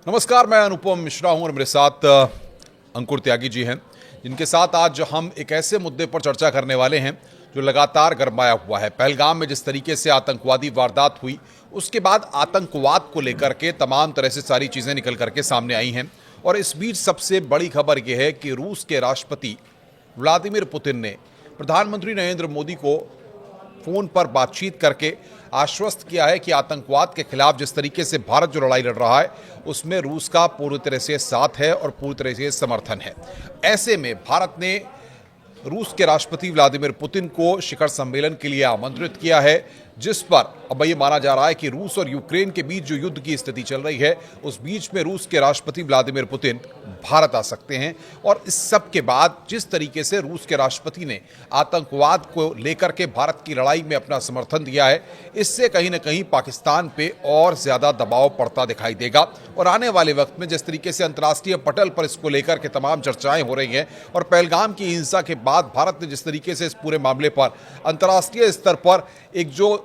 नमस्कार, मैं अनुपम मिश्रा हूं और मेरे साथ अंकुर त्यागी जी हैं, जिनके साथ आज हम एक ऐसे मुद्दे पर चर्चा करने वाले हैं जो लगातार गरमाया हुआ है। पहलगाम में जिस तरीके से आतंकवादी वारदात हुई, उसके बाद आतंकवाद को लेकर के तमाम तरह से सारी चीज़ें निकल करके सामने आई हैं। और इस बीच सबसे बड़ी खबर यह है कि रूस के राष्ट्रपति व्लादिमीर पुतिन ने प्रधानमंत्री नरेंद्र मोदी को फ़ोन पर बातचीत करके आश्वस्त किया है कि आतंकवाद के खिलाफ जिस तरीके से भारत जो लड़ाई लड़ रहा है, उसमें रूस का पूरी तरह से साथ है और पूरी तरह से समर्थन है। ऐसे में भारत ने रूस के राष्ट्रपति व्लादिमीर पुतिन को शिखर सम्मेलन के लिए आमंत्रित किया है, जिस पर अब ये माना जा रहा है कि रूस और यूक्रेन के बीच जो युद्ध की स्थिति चल रही है, उस बीच में रूस के राष्ट्रपति व्लादिमीर पुतिन भारत आ सकते हैं। और इस सब के बाद जिस तरीके से रूस के राष्ट्रपति ने आतंकवाद को लेकर के भारत की लड़ाई में अपना समर्थन दिया है, इससे कहीं ना कहीं पाकिस्तान पे और ज़्यादा दबाव पड़ता दिखाई देगा। और आने वाले वक्त में जिस तरीके से अंतर्राष्ट्रीय पटल पर इसको लेकर के तमाम चर्चाएं हो रही हैं और पहलगाम की हिंसा के बाद भारत ने जिस तरीके से इस पूरे मामले पर अंतर्राष्ट्रीय स्तर पर एक जो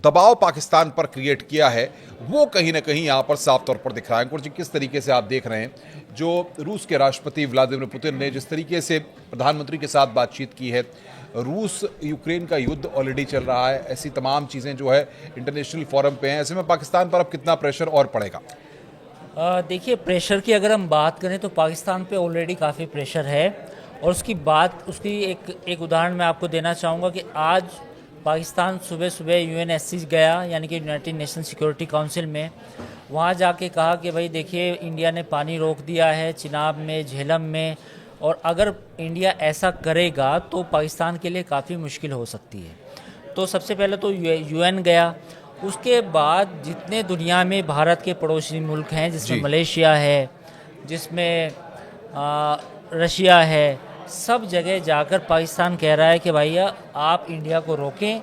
दबाव पाकिस्तान पर क्रिएट किया है, वो कहीं ना कहीं यहाँ पर साफ तौर पर दिख रहा है। अंकुर जी, किस तरीके से आप देख रहे हैं जो रूस के राष्ट्रपति व्लादिमीर पुतिन ने जिस तरीके से प्रधानमंत्री के साथ बातचीत की है? रूस यूक्रेन का युद्ध ऑलरेडी चल रहा है, ऐसी तमाम चीज़ें जो है इंटरनेशनल फोरम पे हैं, ऐसे में पाकिस्तान पर अब कितना प्रेशर और पड़ेगा? देखिए, प्रेशर की अगर हम बात करें तो पाकिस्तान पे ऑलरेडी काफ़ी प्रेशर है। और उसकी एक उदाहरण मैं आपको देना चाहूँगा कि आज पाकिस्तान सुबह सुबह यूएनएससी गया, यानी कि यूनाइटेड नेशन सिक्योरिटी काउंसिल में। वहाँ जाके कहा कि भाई देखिए, इंडिया ने पानी रोक दिया है चिनाब में, झेलम में, और अगर इंडिया ऐसा करेगा तो पाकिस्तान के लिए काफ़ी मुश्किल हो सकती है। तो सबसे पहले तो यूएन गया। उसके बाद जितने दुनिया में भारत के पड़ोसी मुल्क हैं, जिसमें मलेशिया है, जिसमें रशिया है, सब जगह जाकर पाकिस्तान कह रहा है कि भैया आप इंडिया को रोकें,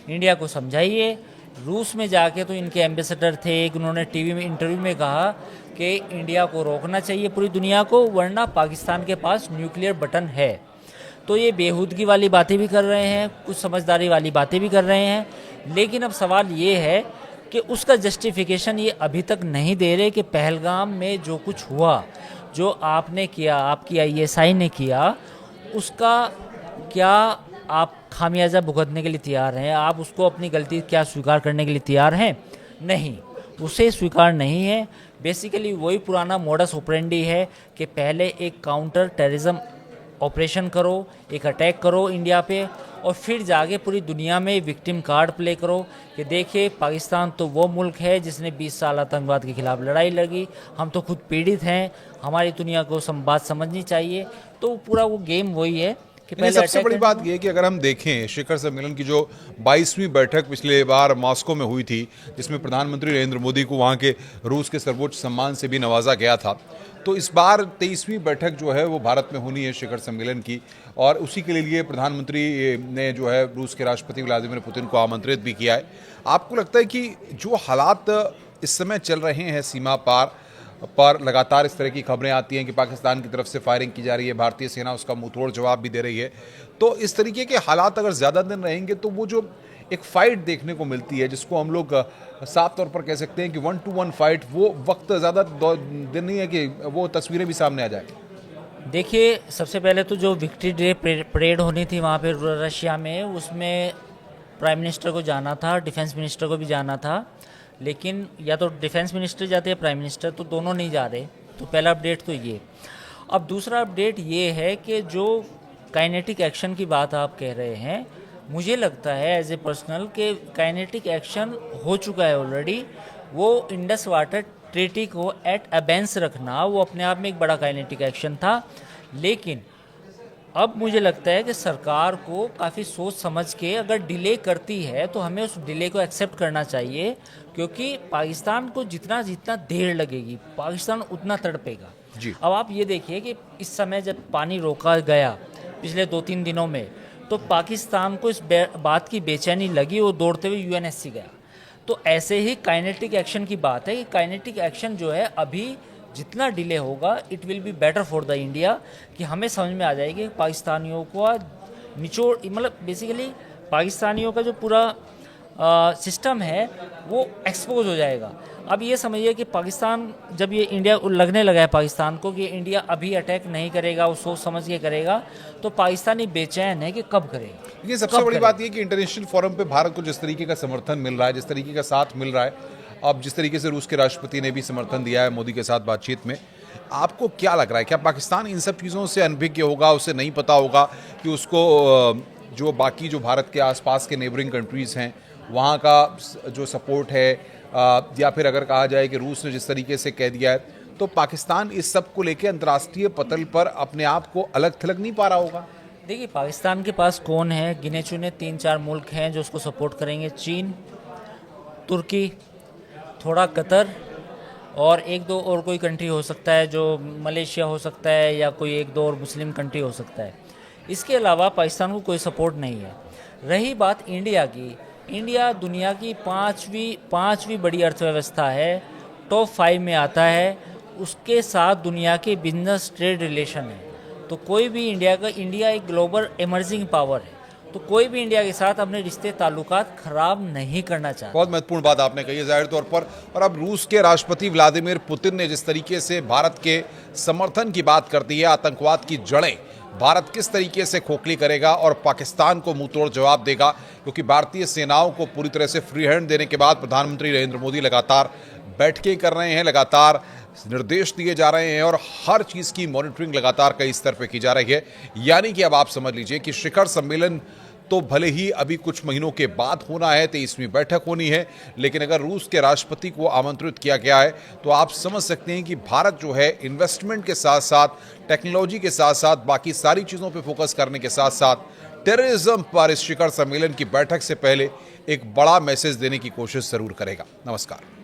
इंडिया को समझाइए। रूस में जाके तो इनके एम्बेसडर थे, एक उन्होंने टीवी में इंटरव्यू में कहा कि इंडिया को रोकना चाहिए पूरी दुनिया को, वरना पाकिस्तान के पास न्यूक्लियर बटन है। तो ये बेहूदगी वाली बातें भी कर रहे हैं, कुछ समझदारी वाली बातें भी कर रहे हैं। लेकिन अब सवाल ये है कि उसका जस्टिफिकेशन ये अभी तक नहीं दे रहे कि पहलगाम में जो कुछ हुआ, जो आपने किया, आपकी आईएसआई ने किया, उसका क्या आप खामियाजा भुगतने के लिए तैयार हैं? आप उसको अपनी गलती क्या स्वीकार करने के लिए तैयार हैं? नहीं, उसे स्वीकार नहीं है। बेसिकली वही पुराना मोडस ऑपरेंडी है कि पहले एक काउंटर टेररिज्म ऑपरेशन करो, एक अटैक करो इंडिया पे, और फिर जाके पूरी दुनिया में विक्टिम कार्ड प्ले करो कि देखिए पाकिस्तान तो वो मुल्क है जिसने 20 साल आतंकवाद के खिलाफ लड़ाई लड़ी, हम तो खुद पीड़ित हैं, हमारी दुनिया को बात समझनी चाहिए। तो पूरा वो गेम वही है कि पहले सबसे बड़ी बात यह है कि अगर हम देखें शिखर सम्मेलन की जो 22वीं बैठक पिछले बार मॉस्को में हुई थी, जिसमें प्रधानमंत्री नरेंद्र मोदी को वहाँ के रूस के सर्वोच्च सम्मान से भी नवाजा गया था, तो इस बार 23वीं बैठक जो है वो भारत में होनी है शिखर सम्मेलन की। और उसी के लिए प्रधानमंत्री ने जो है रूस के राष्ट्रपति व्लादिमीर पुतिन को आमंत्रित भी किया है। आपको लगता है कि जो हालात इस समय चल रहे हैं सीमा पार पर, लगातार इस तरह की खबरें आती हैं कि पाकिस्तान की तरफ से फायरिंग की जा रही है, भारतीय सेना उसका मुंहतोड़ जवाब भी दे रही है, तो इस तरीके के हालात अगर ज़्यादा दिन रहेंगे तो वो जो एक फ़ाइट देखने को मिलती है, जिसको हम लोग साफ तौर पर कह सकते हैं कि 1-to-1 फाइट, वो वक्त ज़्यादा दिन नहीं है कि वो तस्वीरें भी सामने आ जाए। देखिए, सबसे पहले तो जो विक्ट्री डे परेड होनी थी वहाँ पे रशिया में, उसमें प्राइम मिनिस्टर को जाना था, डिफेंस मिनिस्टर को भी जाना था, लेकिन या तो डिफेंस मिनिस्टर जाते हैं, प्राइम मिनिस्टर, तो दोनों नहीं जा रहे। तो पहला अपडेट तो ये। अब दूसरा अपडेट ये है कि जो काइनेटिक एक्शन की बात आप कह रहे हैं, मुझे लगता है एज ए पर्सनल कि काइनेटिक एक्शन हो चुका है ऑलरेडी। वो इंडस वाटर ट्रीटी को एट अबेंस रखना, वो अपने आप में एक बड़ा काइनेटिक एक्शन था। लेकिन अब मुझे लगता है कि सरकार को काफ़ी सोच समझ के अगर डिले करती है तो हमें उस डिले को एक्सेप्ट करना चाहिए, क्योंकि पाकिस्तान को जितना देर लगेगी, पाकिस्तान उतना तड़पेगा जी। अब आप ये देखिए कि इस समय जब पानी रोका गया पिछले 2-3 दिनों में, तो पाकिस्तान को इस बात की बेचैनी लगी, वो दौड़ते हुए यूएनएससी गया। तो ऐसे ही काइनेटिक एक्शन की बात है कि काइनेटिक एक्शन जो है अभी जितना डिले होगा, it will be better for the India, कि हमें समझ में आ जाएगी पाकिस्तानियों को निचोड़, मतलब बेसिकली पाकिस्तानियों का जो पूरा सिस्टम है वो एक्सपोज हो जाएगा। अब ये समझिए कि पाकिस्तान जब ये इंडिया लगने लगा है पाकिस्तान को कि इंडिया अभी अटैक नहीं करेगा, वो सोच समझ के करेगा, तो पाकिस्तानी बेचैन है कि कब करेगा। ये सबसे बड़ी बात ये कि इंटरनेशनल फोरम पे भारत को जिस तरीके का समर्थन मिल रहा है, जिस तरीके का साथ मिल रहा है, अब जिस तरीके से रूस के राष्ट्रपति ने भी समर्थन दिया है मोदी के साथ बातचीत में, आपको क्या लग रहा है? क्या पाकिस्तान इन सब चीज़ों से अनभिज्ञ होगा, उसे नहीं पता होगा कि उसको जो बाकी जो भारत के आसपास के नेबरिंग कंट्रीज़ हैं वहाँ का जो सपोर्ट है, या फिर अगर कहा जाए कि रूस ने जिस तरीके से कह दिया है, तो पाकिस्तान इस सब को लेकर अंतर्राष्ट्रीय पटल पर अपने आप को अलग थलग नहीं पा रहा होगा? देखिए, पाकिस्तान के पास कौन है? गिने चुने 3-4 मुल्क हैं जो उसको सपोर्ट करेंगे। चीन, तुर्की, थोड़ा कतर और 1-2 और कोई कंट्री हो सकता है, जो मलेशिया हो सकता है, या कोई 1-2 और मुस्लिम कंट्री हो सकता है। इसके अलावा पाकिस्तान को कोई सपोर्ट नहीं है। रही बात इंडिया की, इंडिया दुनिया की पाँचवीं बड़ी अर्थव्यवस्था है, टॉप 5 में आता है, उसके साथ दुनिया के बिजनेस ट्रेड रिलेशन है। तो कोई भी इंडिया एक ग्लोबल इमर्जिंग पावर है, तो कोई भी इंडिया के साथ अपने रिश्ते ताल्लुकात खराब नहीं करना चाहता। बहुत महत्वपूर्ण बात आपने कही है जाहिर तौर पर। और अब रूस के राष्ट्रपति व्लादिमीर पुतिन ने जिस तरीके से भारत के समर्थन की बात कर दी है, आतंकवाद की जड़ें भारत किस तरीके से खोखली करेगा और पाकिस्तान को मुंहतोड़ जवाब देगा, क्योंकि भारतीय सेनाओं को पूरी तरह से फ्री हैंड देने के बाद प्रधानमंत्री नरेंद्र मोदी लगातार बैठकें कर रहे हैं, लगातार निर्देश दिए जा रहे हैं और हर चीज़ की मॉनिटरिंग लगातार कई स्तर पर की जा रही है। यानी कि अब आप समझ लीजिए कि शिखर सम्मेलन तो भले ही अभी कुछ महीनों के बाद होना है, 23वीं बैठक होनी है, लेकिन अगर रूस के राष्ट्रपति को आमंत्रित किया गया है तो आप समझ सकते हैं कि भारत जो है इन्वेस्टमेंट के साथ साथ, टेक्नोलॉजी के साथ साथ, बाकी सारी चीज़ों पे फोकस करने के साथ साथ टेररिज्म पर इस शिखर सम्मेलन की बैठक से पहले एक बड़ा मैसेज देने की कोशिश जरूर करेगा। नमस्कार।